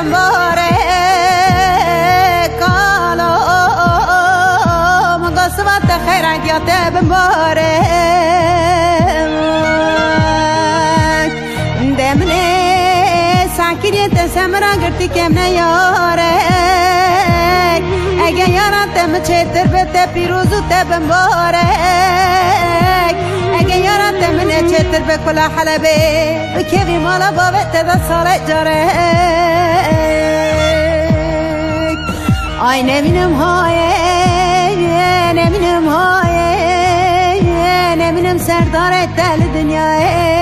بمباره کالا مقصبات خیرات یا بمباره دمنه ساکریت سمرا گرتی کم نیاره اگه یارم چتر بده پیروزو بمباره اگه یارم من چتر به کلا حلبه بکوی مالا بابت دا سال جاره آی نمینم های نمینم های نمینم سردار دل دنیای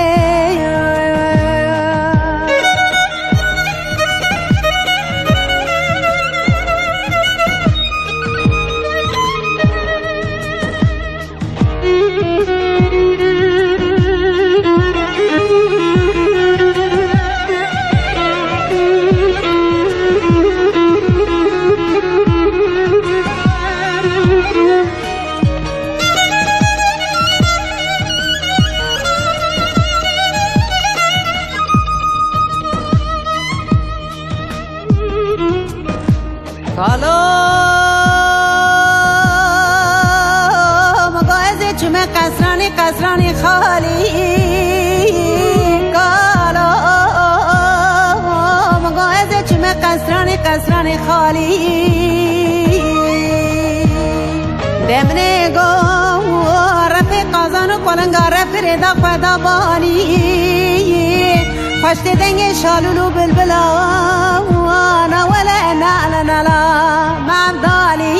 کالا مقایزه چمه قصرانی خالی کالا مقایزه چمه قصرانی خالی دمنه گو رفی قازان و قلنگا رفی ردا خدا بانی خوشت دنگ شالولو بلبلا وانا ولا نالا نالا مبدالي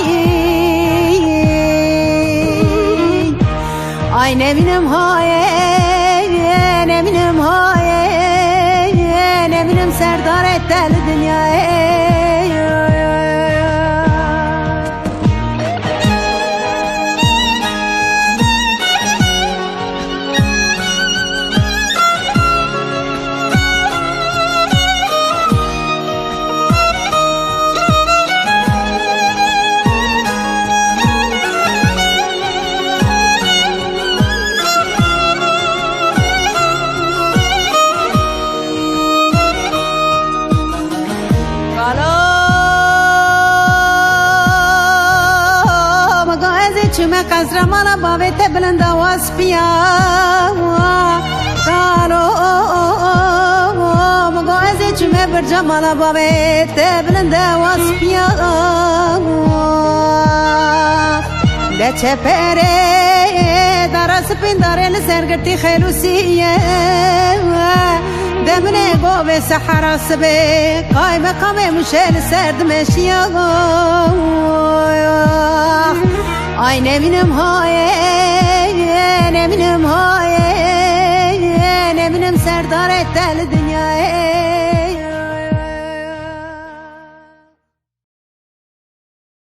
آی نمینم های نمینم های نمینم سردار دل دنیای چمه قصر مالا بابت بلند آواز پیا کالو مگوزه چمه برجا مالا بابت بلند آواز پیا ده چه پره دارا سپین داره لسرگرتی خیلوسیه دمنه گوه سحرا سبه قای مقام مشل سرد مشیا آی نمینم های نمینم های نمینم سردار دل دنیای